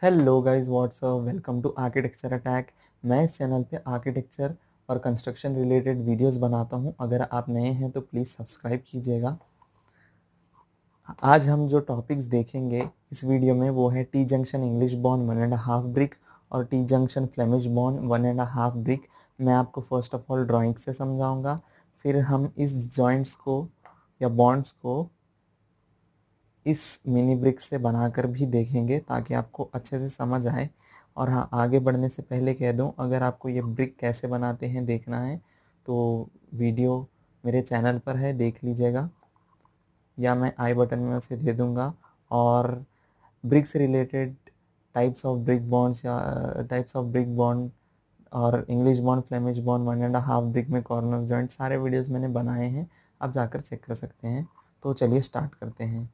Hello guys, what's up, welcome to architecture attack. मैं इस channel पे आर्किटेक्चर और कंस्ट्रक्शन रिलेटेड वीडियोस बनाता हूं। अगर आप नए हैं तो प्लीज़ सब्सक्राइब कीजिएगा। आज हम जो टॉपिक्स देखेंगे इस वीडियो में वो है T junction English bond 1.5 brick और T junction Flemish bond 1.5 brick. मैं आपको फर्स्ट ऑफ ऑल ड्राइंग से समझाऊंगा, फिर हम इस जॉइंट्स को या बॉन्ड्स को इस मिनी ब्रिक से बनाकर भी देखेंगे ताकि आपको अच्छे से समझ आए। और हाँ, आगे बढ़ने से पहले कह दूँ, अगर आपको ये ब्रिक कैसे बनाते हैं देखना है तो वीडियो मेरे चैनल पर है, देख लीजिएगा, या मैं आई बटन में उसे दे दूँगा। और ब्रिक से related types of brick bonds या टाइप्स ऑफ ब्रिक बॉन्ड और English bond, Flemish bond, 1.5 brick में कॉर्नर जॉइंट, सारे वीडियोस मैंने बनाए हैं, आप जाकर चेक कर सकते हैं। तो चलिए स्टार्ट करते हैं।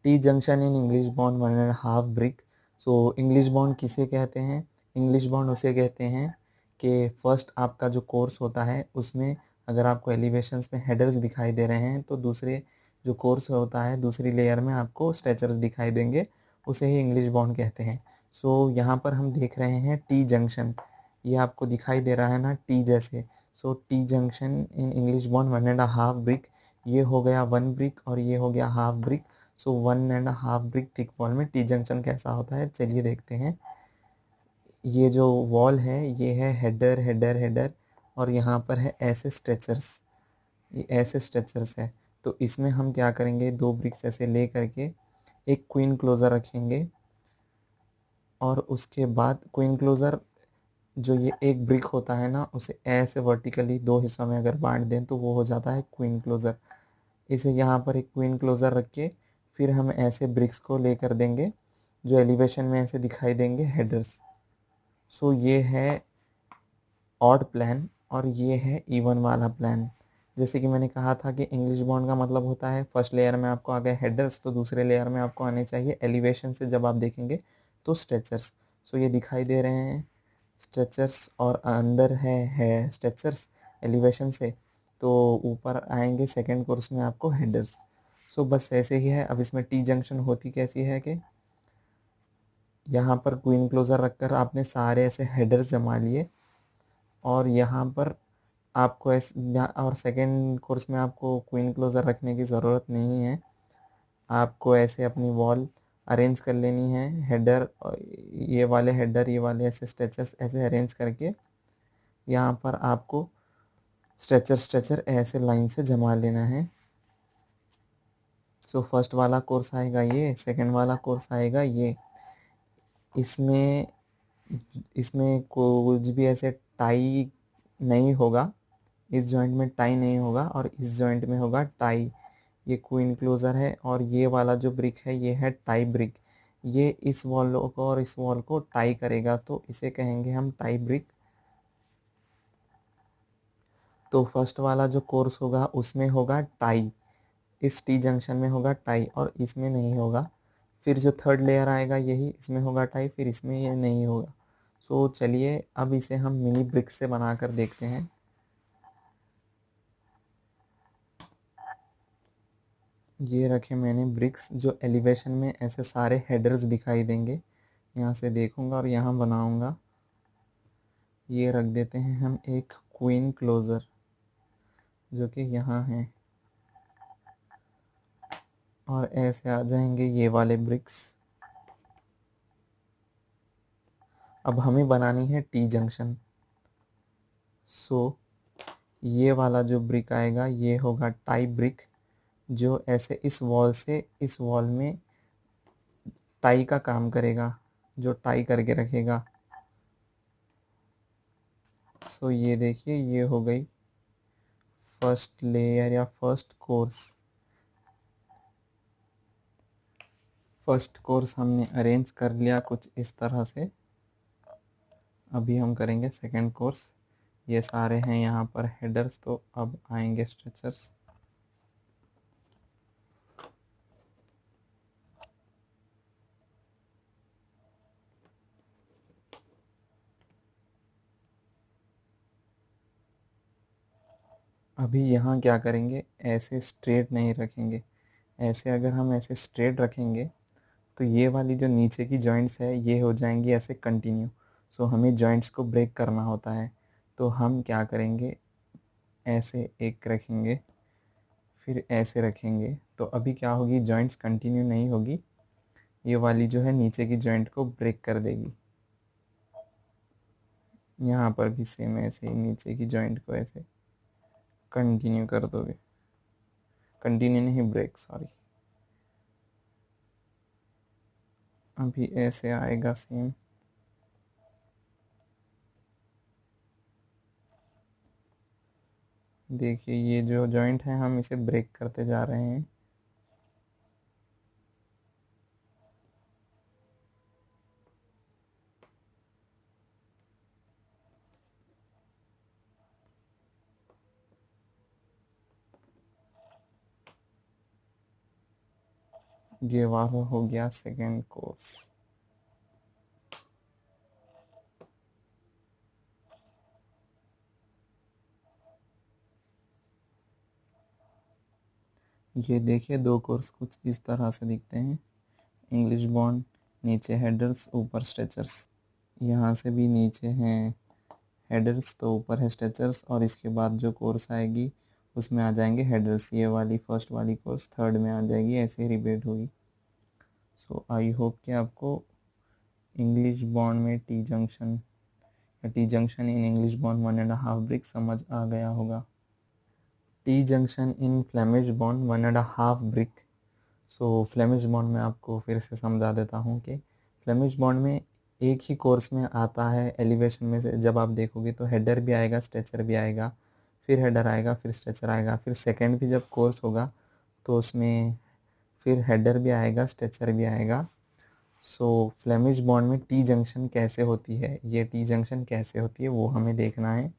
T junction in English bond 1.5 brick. So English bond किसे कहते हैं? इंग्लिश बॉन्ड उसे कहते हैं कि फर्स्ट आपका जो कोर्स होता है उसमें अगर आपको एलिवेशंस में हेडर्स दिखाई दे रहे हैं तो दूसरे जो कोर्स होता है दूसरी लेयर में आपको स्ट्रेचर्स दिखाई देंगे, उसे ही इंग्लिश बॉन्ड कहते हैं। सो यहाँ पर हम देख रहे हैं टी जंक्शन, ये आपको दिखाई दे रहा है ना टी जैसे। So T junction in English bond 1.5 brick, ये हो गया 1 ब्रिक और ये हो गया half brick. So 1.5 brick thick wall में टी जंक्शन कैसा होता है चलिए देखते हैं। ये जो वॉल है ये है हेडर हेडर हेडर, और यहाँ पर है ऐसे स्ट्रेचर्स, ये ऐसे स्ट्रेचर्स है। तो इसमें हम क्या करेंगे, दो ब्रिक्स ऐसे ले करके एक क्वीन क्लोजर रखेंगे, और उसके बाद क्वीन क्लोजर जो ये एक ब्रिक होता है ना उसे ऐसे वर्टिकली दो हिस्सों में अगर बांट दें तो वो हो जाता है क्वीन क्लोजर। इसे यहाँ पर एक क्वीन क्लोजर रख के फिर हम ऐसे ब्रिक्स को लेकर देंगे जो एलिवेशन में ऐसे दिखाई देंगे हेडर्स। सो ये है ऑड प्लान और ये है इवन वाला प्लान। जैसे कि मैंने कहा था कि इंग्लिश बॉन्ड का मतलब होता है फर्स्ट लेयर में आपको आ गए हेडर्स तो दूसरे लेयर में आपको आने चाहिए एलिवेशन से जब आप देखेंगे तो स्ट्रेचर्स। सो ये दिखाई दे रहे हैं स्ट्रेचर्स, और अंदर है स्ट्रेचर्स एलिवेशन से, तो ऊपर आएंगे सेकेंड कोर्स में आपको हेडर्स। सो बस ऐसे ही है। अब इसमें टी जंक्शन होती कैसी है कि यहाँ पर क्वीन क्लोजर रखकर आपने सारे ऐसे हेडर्स जमा लिए, और यहाँ पर आपको और सेकेंड कोर्स में आपको क्वीन क्लोजर रखने की ज़रूरत नहीं है। आपको ऐसे अपनी वॉल अरेंज कर लेनी है, हेडर ये वाले ऐसे स्ट्रेचर्स ऐसे अरेंज करके यहाँ पर आपको स्ट्रेचर स्ट्रेचर ऐसे लाइन से जमा लेना है। सो फर्स्ट वाला कोर्स आएगा ये, सेकंड वाला कोर्स आएगा ये। इसमें इसमें कुछ भी ऐसे टाई नहीं होगा, इस जॉइंट में टाई नहीं होगा और इस जॉइंट में होगा टाई। ये क्वीन क्लोजर है और ये वाला जो ब्रिक है ये है टाई ब्रिक। ये इस वॉल को और इस वॉल को टाई करेगा तो इसे कहेंगे हम टाई ब्रिक। तो फर्स्ट वाला जो कोर्स होगा उसमें होगा टाई, इस टी जंक्शन में होगा टाई और इसमें नहीं होगा। फिर जो थर्ड लेयर आएगा यही, इसमें होगा टाई, फिर इसमें ये नहीं होगा। सो चलिए अब इसे हम मिनी ब्रिक्स से बनाकर देखते हैं। ये रखे मैंने ब्रिक्स जो एलिवेशन में ऐसे सारे हेडर्स दिखाई देंगे, यहाँ से देखूंगा और यहाँ बनाऊंगा। ये रख देते हैं हम एक क्वीन क्लोजर जो कि यहाँ है, और ऐसे आ जाएंगे ये वाले ब्रिक्स। अब हमें बनानी है टी जंक्शन। सो ये वाला जो ब्रिक आएगा ये होगा टाई ब्रिक, जो ऐसे इस वॉल से इस वॉल में टाई का काम करेगा, जो टाई करके रखेगा। सो ये देखिए ये हो गई फर्स्ट लेयर या फर्स्ट कोर्स। फर्स्ट कोर्स हमने अरेंज कर लिया कुछ इस तरह से। अभी हम करेंगे सेकंड कोर्स। ये सारे हैं यहाँ पर हेडर्स, तो अब आएंगे स्ट्रेचर्स। अभी यहाँ क्या करेंगे, ऐसे स्ट्रेट नहीं रखेंगे। ऐसे अगर हम ऐसे स्ट्रेट रखेंगे तो ये वाली जो नीचे की जॉइंट्स है ये हो जाएंगी ऐसे कंटिन्यू। सो हमें जॉइंट्स को ब्रेक करना होता है, तो हम क्या करेंगे, ऐसे एक रखेंगे, फिर ऐसे रखेंगे। तो अभी क्या होगी, जॉइंट्स कंटिन्यू नहीं होगी, ये वाली जो है नीचे की जॉइंट को ब्रेक कर देगी। यहाँ पर भी सेम ऐसे ही नीचे की जॉइंट को ऐसे कंटिन्यू कर दोगे, कंटिन्यू नहीं, ब्रेक, सॉरी। अभी ऐसे आएगा सेम। देखिए ये जो जॉइंट है हम इसे ब्रेक करते जा रहे हैं। ये वाला हो गया सेकेंड कोर्स। ये देखिए दो कोर्स कुछ इस तरह से दिखते हैं। इंग्लिश बॉन्ड, नीचे हेडर्स, ऊपर स्ट्रेचर्स। यहाँ से भी नीचे हैं हेडर्स तो ऊपर है स्ट्रेचर्स, और इसके बाद जो कोर्स आएगी उसमें आ जाएंगे हेडर्स। ये वाली फर्स्ट वाली कोर्स थर्ड में आ जाएगी, ऐसे ही रिपीट होगी। सो आई होप कि आपको इंग्लिश बॉन्ड में टी जंक्शन या T junction in English bond 1.5 brick समझ आ गया होगा। टी जंक्शन इन फ्लेमिश बॉन्ड 1.5 ब्रिक। सो फ्लेमिश बॉन्ड में आपको फिर से समझा देता हूँ कि फ्लेमिश बॉन्ड में एक ही कोर्स में आता है एलिवेशन में से, जब आप देखोगे तो हेडर भी आएगा, स्ट्रेचर भी आएगा, फिर हेडर आएगा, फिर स्ट्रेचर आएगा, फिर सेकंड भी जब कोर्स होगा तो उसमें फिर हेडर भी आएगा, स्ट्रेचर भी आएगा। सो फ्लेमिश बॉन्ड में टी जंक्शन कैसे होती है, ये टी जंक्शन कैसे होती है वो हमें देखना है।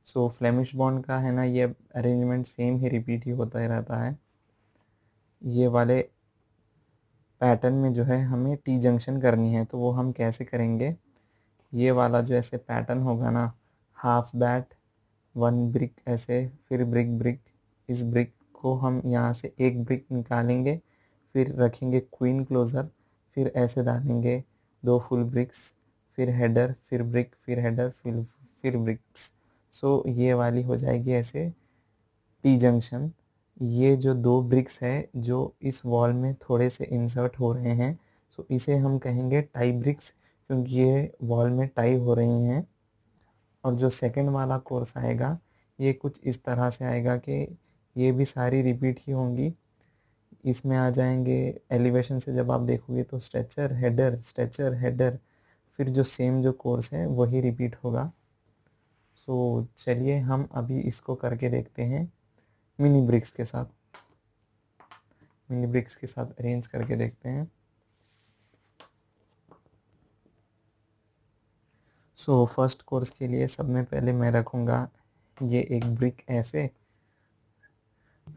सो फ्लेमिश बॉन्ड का है ना, ये अरेंजमेंट सेम ही रिपीट ही होता ही रहता है। ये वाले पैटर्न में जो है हमें टी जंक्शन करनी है, तो वो हम कैसे करेंगे, ये वाला जो ऐसे पैटर्न होगा ना, हाफ बैट, वन ब्रिक ऐसे, फिर ब्रिक ब्रिक, इस ब्रिक को हम यहाँ से एक ब्रिक निकालेंगे, फिर रखेंगे क्वीन क्लोजर, फिर ऐसे डालेंगे दो फुल ब्रिक्स, फिर हेडर, फिर ब्रिक, फिर हेडर, फिर ब्रिक्स। सो ये वाली हो जाएगी ऐसे टी जंक्शन। ये जो दो ब्रिक्स है जो इस वॉल में थोड़े से इंसर्ट हो रहे हैं, सो इसे हम कहेंगे टाई ब्रिक्स, क्योंकि ये वॉल में टाई हो रही हैं। और जो सेकंड वाला कोर्स आएगा ये कुछ इस तरह से आएगा कि ये भी सारी रिपीट ही होंगी। इसमें आ जाएंगे एलिवेशन से जब आप देखोगे तो स्ट्रेचर हेडर, स्ट्रेचर हेडर, फिर जो सेम जो कोर्स है वही रिपीट होगा। सो चलिए हम अभी इसको करके देखते हैं मिनी ब्रिक्स के साथ, मिनी ब्रिक्स के साथ अरेंज करके देखते हैं। सो फर्स्ट कोर्स के लिए सब में पहले मैं रखूँगा ये एक ब्रिक ऐसे,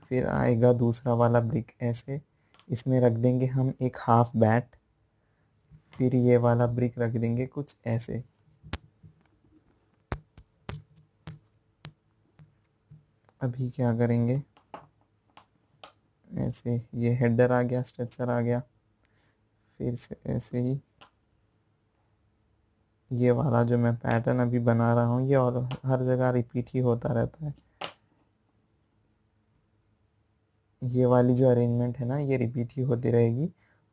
फिर आएगा दूसरा वाला ब्रिक ऐसे, इसमें रख देंगे हम एक हाफ बैट, फिर ये वाला ब्रिक रख देंगे कुछ ऐसे। अभी क्या करेंगे, ऐसे ये हेडर आ गया, स्ट्रेचर आ गया, फिर से ऐसे ही ये वाला जो मैं पैटर्न अभी बना रहा हूँ ये और हर जगह रिपीट ही होता रहता है। ये वाली जो अरेंजमेंट है ना ये रिपीट ही होती रहेगी।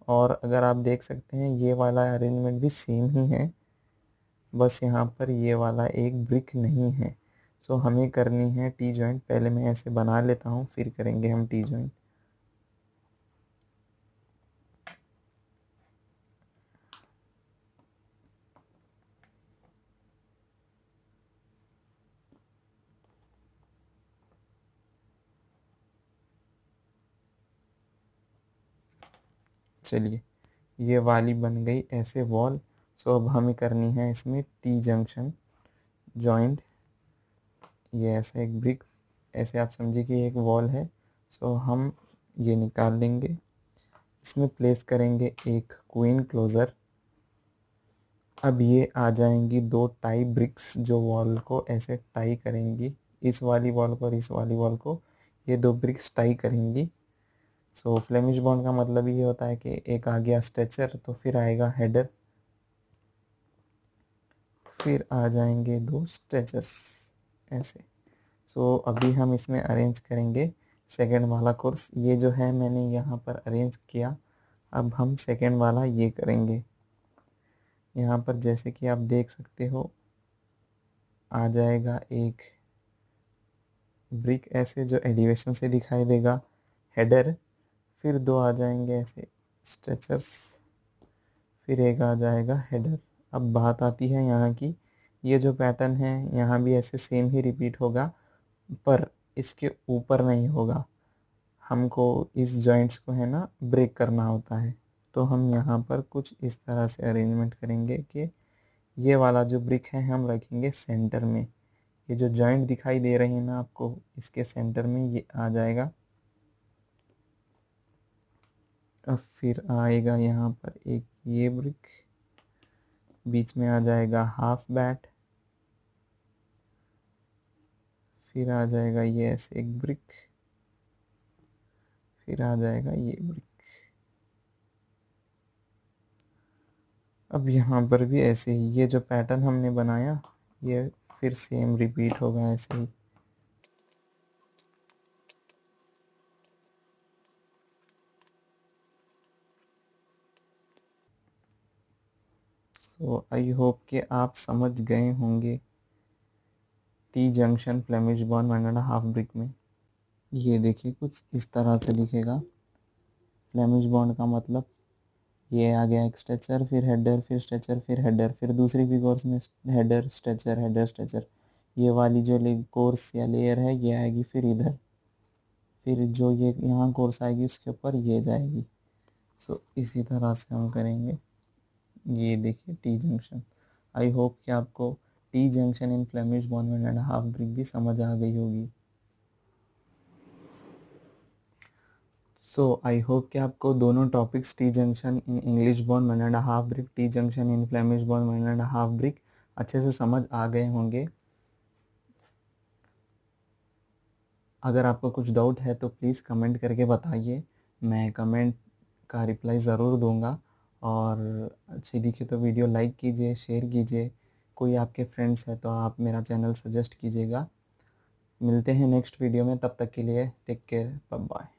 और अगर आप देख सकते हैं ये वाला अरेंजमेंट भी सेम ही है, बस यहाँ पर ये वाला एक ब्रिक नहीं है। सो हमें करनी है टी जॉइंट, पहले मैं ऐसे बना लेता हूँ फिर करेंगे हम टी जॉइंट। चलिए ये वाली बन गई ऐसे वॉल। सो अब हमें करनी है इसमें टी जंक्शन जॉइंट। ये ऐसे एक ब्रिक, ऐसे आप समझिए कि एक वॉल है। सो हम ये निकाल लेंगे, इसमें प्लेस करेंगे एक क्वीन क्लोज़र। अब ये आ जाएंगी दो टाई ब्रिक्स जो वॉल को ऐसे टाई करेंगी, इस वाली वॉल को और इस वाली वॉल को ये दो ब्रिक्स टाई करेंगी। सो फ्लेमिश बॉन्ड का मतलब ये होता है कि एक आ गया स्ट्रेचर तो फिर आएगा हेडर, फिर आ जाएंगे दो स्ट्रेचर्स ऐसे। सो अभी हम इसमें अरेंज करेंगे सेकेंड वाला कोर्स। ये जो है मैंने यहाँ पर अरेंज किया, अब हम सेकेंड वाला ये करेंगे। यहाँ पर जैसे कि आप देख सकते हो आ जाएगा एक ब्रिक ऐसे जो एलिवेशन से दिखाई देगा हेडर, फिर दो आ जाएंगे ऐसे स्ट्रेचर्स, फिर एक आ जाएगा हेडर। अब बात आती है यहाँ की, ये जो पैटर्न है यहाँ भी ऐसे सेम ही रिपीट होगा, पर इसके ऊपर नहीं होगा। हमको इस जॉइंट्स को है ना ब्रेक करना होता है, तो हम यहाँ पर कुछ इस तरह से अरेंजमेंट करेंगे कि ये वाला जो ब्रिक है हम रखेंगे सेंटर में। ये जो जॉइंट दिखाई दे रही है ना आपको, इसके सेंटर में ये आ जाएगा। अब फिर आएगा यहाँ पर एक ये ब्रिक, बीच में आ जाएगा हाफ बैट, फिर आ जाएगा ये ऐसे एक ब्रिक, फिर आ जाएगा ये ब्रिक। अब यहाँ पर भी ऐसे ही ये जो पैटर्न हमने बनाया ये फिर सेम रिपीट होगा ऐसे ही। सो आई होप कि आप समझ गए होंगे T junction Flemish bond 1.5 brick में। ये देखिए कुछ इस तरह से दिखेगा। फ्लेमिश बॉन्ड का मतलब ये आ गया एक स्ट्रेचर, फिर हेडर, फिर स्ट्रेचर, फिर हेडर, फिर दूसरी भी कोर्स में हेडर स्ट्रेचर हेडर स्ट्रेचर। ये वाली जो कोर्स या लेयर है ये आएगी फिर इधर, फिर जो ये यहाँ कोर्स आएगी उसके ऊपर ये जाएगी। सो इसी तरह से हम करेंगे। ये देखिए टी जंक्शन। आई होप कि आपको टी जंक्शन इन फ्लेमिश बॉन्ड 1.5 ब्रिक भी समझ आ गई होगी। सो आई होप कि आपको दोनों topics T junction in English bond 1.5 brick, T junction in Flemish bond 1.5 brick अच्छे से समझ आ गए होंगे। अगर आपको कुछ डाउट है तो प्लीज़ कमेंट करके बताइए, मैं कमेंट का रिप्लाई ज़रूर दूंगा। और अच्छी दिखे तो वीडियो लाइक कीजिए, शेयर कीजिए। कोई आपके फ्रेंड्स है तो आप मेरा चैनल सजेस्ट कीजिएगा। मिलते हैं नेक्स्ट वीडियो में, तब तक के लिए टेक केयर, बाय बाय।